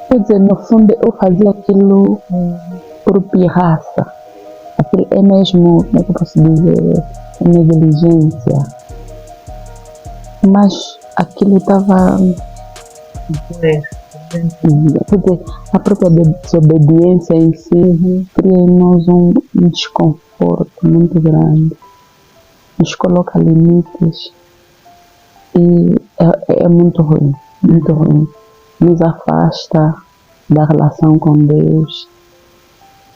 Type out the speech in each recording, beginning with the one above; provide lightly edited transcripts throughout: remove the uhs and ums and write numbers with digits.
Quer dizer, no fundo eu fazia aquilo por pirraça. Aquilo é mesmo, como é que eu posso dizer, negligência. Mas aquilo estava. Quer dizer, a própria desobediência em si cria em nós um desconforto muito grande. Nos coloca limites e é muito ruim, muito ruim. Nos afasta da relação com Deus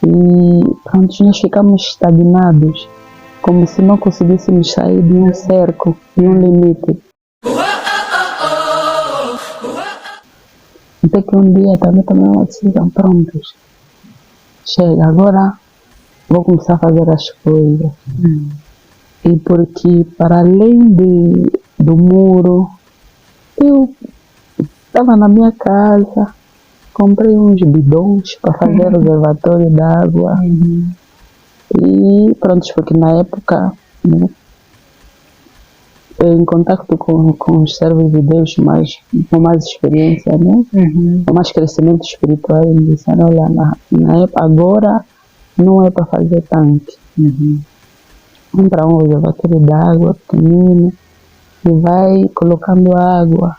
e pronto, nós ficamos estagnados, como se não conseguíssemos sair de um cerco, de um limite. Até que um dia também tomei uma decisão, prontos, chega, agora vou começar a fazer as coisas. E porque para além do muro, eu estava na minha casa, comprei uns bidões para fazer reservatório de água. E pronto, porque na época, né, em contato com os servos de Deus com mais experiência, né? Com mais crescimento espiritual, eles disseram, olha, na época, agora não é para fazer tanque. Compra um reservatório de água pequenino e vai colocando água.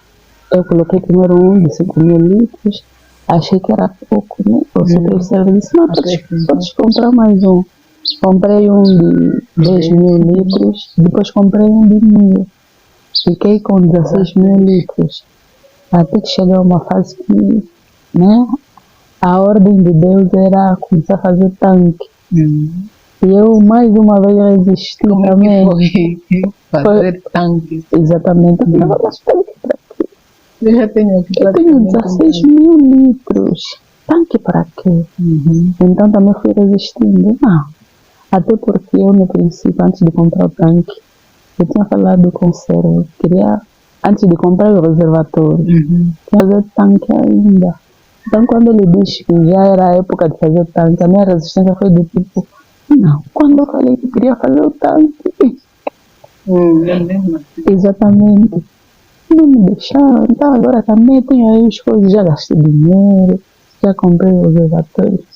Eu coloquei primeiro um de 5.000 litros, achei que era pouco, né? O servo disse, não, podes comprar mais um. Comprei um de 10.000 litros, depois comprei um de 1.000. Fiquei com 16.000 litros. Até que chegou uma fase que, né, a ordem de Deus era começar a fazer tanque. E eu mais uma vez resisti também. Fazer tanque. Exatamente. Mas tanque para quê? Eu já tenho aqui. Eu tenho 16.000 litros. Tanque para quê? Então também fui resistindo. Não. Até porque eu, no princípio, antes de comprar o tanque, eu tinha falado com o servo. Queria, antes de comprar o reservatório, fazer tanque ainda. Então, quando ele disse que já era a época de fazer tanque, a minha resistência foi do tipo, não, quando eu falei que queria fazer o tanque. Exatamente. Não me deixaram. Então, agora também tenho aí as coisas, já gastei dinheiro, já comprei os reservatórios.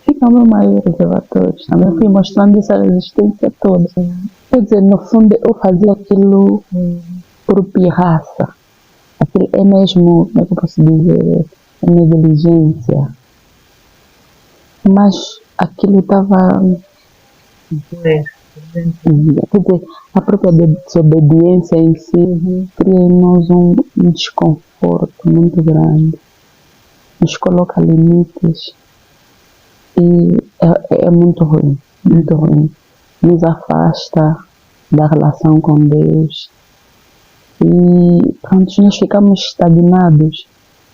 Fica meu maior reservatórios. Também fui mostrando essa resistência toda. Quer dizer, no fundo, eu fazia aquilo por pirraça. Aquilo é mesmo, como é que eu posso dizer, negligência. Mas aquilo estava. Quer dizer, a própria desobediência em si cria em nós um desconforto muito grande. Nos coloca limites e é muito ruim, muito ruim. Nos afasta da relação com Deus e pronto, nós ficamos estagnados,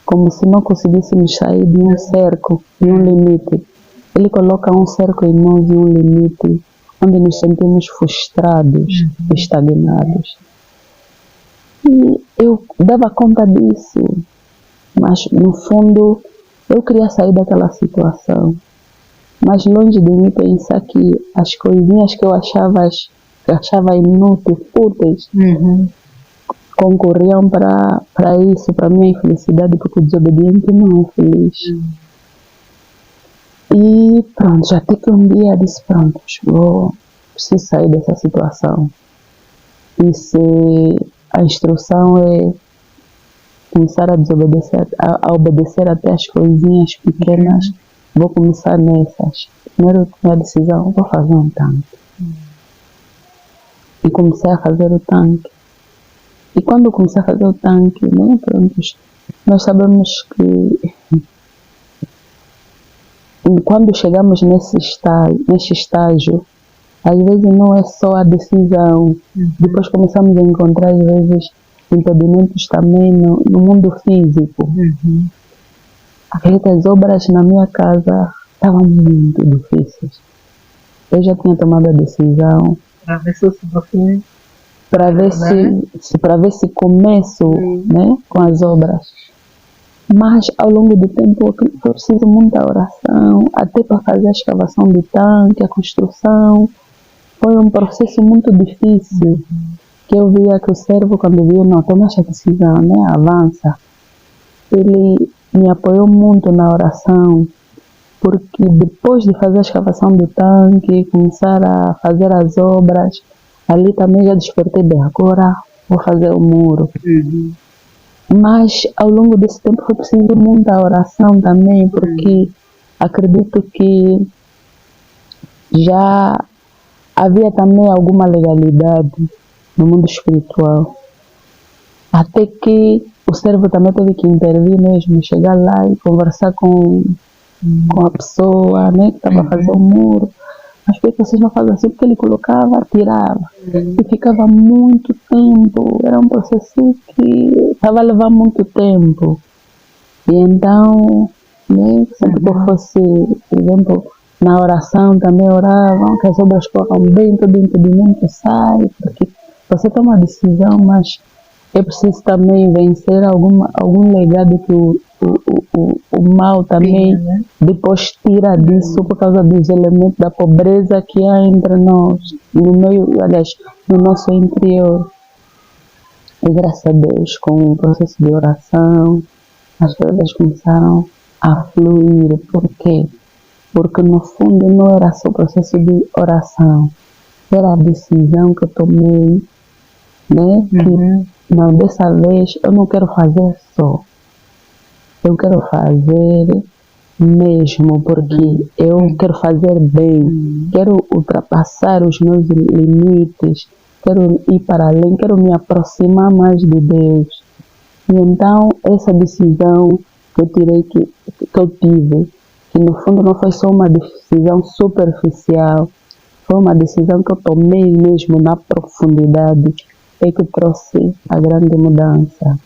como se não conseguíssemos sair de um cerco, de um limite. Ele coloca um cerco em nós e um limite onde nos sentimos frustrados, estagnados. E eu dava conta disso, mas no fundo eu queria sair daquela situação. Mas longe de mim pensar que as coisinhas que eu achava inúteis, fúteis, concorriam para isso, para a minha infelicidade, porque o desobediente não é feliz. E pronto, já até que um dia disse, pronto, preciso sair dessa situação. E se a instrução é começar a desobedecer, a obedecer até as coisinhas pequenas, vou começar nessas. Primeiro eu tomei a decisão, vou fazer um tanque. E comecei a fazer o tanque. E quando eu comecei a fazer o tanque, né, pronto, nós sabemos que quando chegamos nesse estágio, às vezes não é só a decisão. Depois começamos a encontrar, às vezes, impedimentos também no mundo físico. Aquelas obras na minha casa estavam muito difíceis. Eu já tinha tomado a decisão para ver se começo, né, com as obras. Mas ao longo do tempo eu preciso muita oração, até para fazer a escavação do tanque, a construção. Foi um processo muito difícil, que eu via que o servo, quando viu, não, toma essa decisão, né, avança. Ele me apoiou muito na oração, porque depois de fazer a escavação do tanque, começar a fazer as obras, ali também já despertei bem, agora vou fazer o muro. Mas ao longo desse tempo foi preciso muita oração também, porque acredito que já havia também alguma legalidade no mundo espiritual. Até que o servo também teve que intervir mesmo, chegar lá e conversar com a pessoa, né, que estava a fazer o muro. Mas por que vocês não fazem assim? Porque ele colocava, tirava. E ficava muito tempo. Era um processo que estava a levar muito tempo. E então, né, sempre que eu fosse, por exemplo, na oração também oravam, que as obras corram bem, todo impedimento sai, porque você toma uma decisão, mas é preciso também vencer algum legado que o mal também depois tira disso por causa dos elementos da pobreza que há entre nós, no meio, aliás, no nosso interior. E graças a Deus, com o processo de oração, as coisas começaram a fluir. Por quê? Porque no fundo não era só o processo de oração, era a decisão que eu tomei, né? Que não, dessa vez eu não quero fazer só, eu quero fazer mesmo, porque eu quero fazer bem, quero ultrapassar os meus limites, quero ir para além, quero me aproximar mais de Deus. E então essa decisão que eu tirei, que eu tive, que no fundo não foi só uma decisão superficial, foi uma decisão que eu tomei mesmo na profundidade, é que trouxe a grande mudança.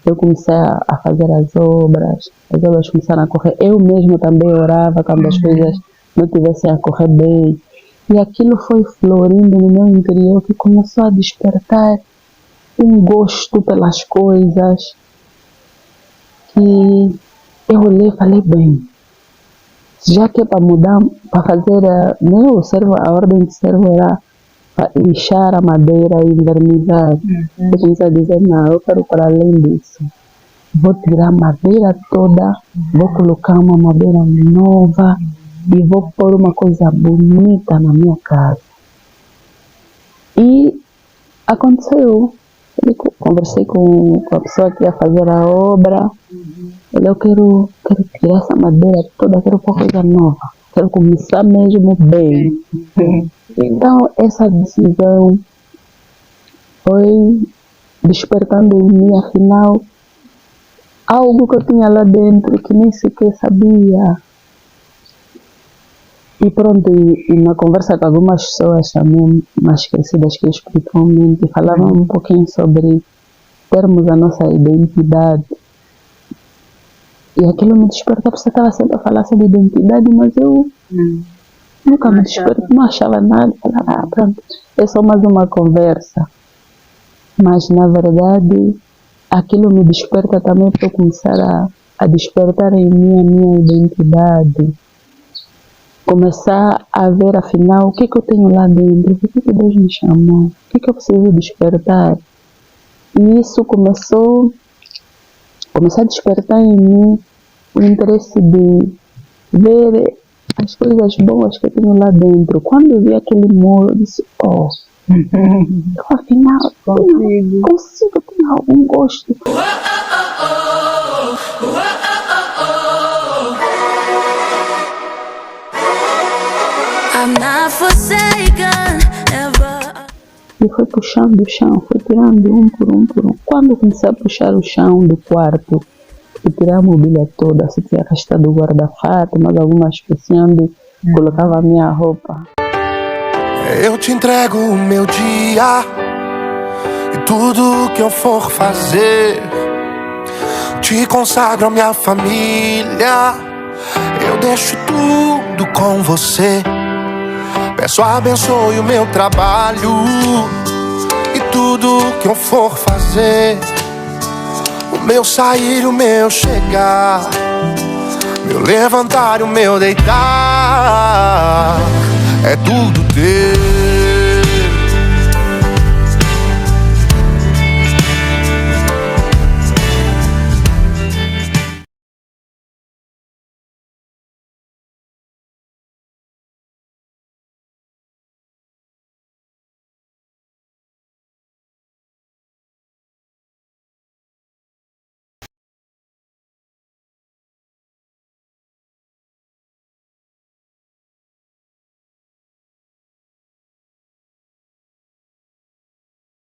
Eu comecei a fazer as obras começaram a correr. Eu mesmo também orava quando as coisas não tivessem a correr bem. E aquilo foi florindo no meu interior, que começou a despertar um gosto pelas coisas, que eu olhei e falei, bem, já que é para mudar, para fazer a ordem de servo era lixar a madeira e envernizar. Eu comecei a dizer, não, eu quero para além disso. Vou tirar a madeira toda, vou colocar uma madeira nova e vou pôr uma coisa bonita na minha casa. E aconteceu. Conversei com a pessoa que ia fazer a obra. Eu quero tirar essa madeira toda, quero pôr coisa nova. Quero começar mesmo bem. Então, essa decisão foi despertando em mim, afinal, algo que eu tinha lá dentro que nem sequer sabia. E pronto, e na conversa com algumas pessoas também mais crescidas que eu espiritualmente, falavam um pouquinho sobre termos a nossa identidade. E aquilo me despertou, porque você estava sempre a falar sobre identidade, mas eu nunca me despertei, não achava nada. Falava, pronto, é só mais uma conversa. Mas, na verdade, aquilo me desperta também para eu começar a despertar em mim a minha identidade. Começar a ver, afinal, o que eu tenho lá dentro, o que Deus me chamou, o que eu preciso despertar. E isso começou a despertar em mim o interesse de ver as coisas boas que eu tenho lá dentro. Quando eu vi aquele muro, eu disse, eu afinal consigo ter algum gosto. I'm not forsaken, ever. E foi puxando o chão, foi tirando um por um. Quando eu comecei a puxar o chão do quarto e tirar a mobília toda, se tinha arrastado o guarda-fato, mas algumas pecinhas onde colocava a minha roupa. Eu te entrego o meu dia e tudo que eu for fazer. Te consagro a minha família, eu deixo tudo com você. Peço abençoe o meu trabalho e tudo que eu for fazer. O meu sair, o meu chegar, meu levantar e o meu deitar, é tudo teu.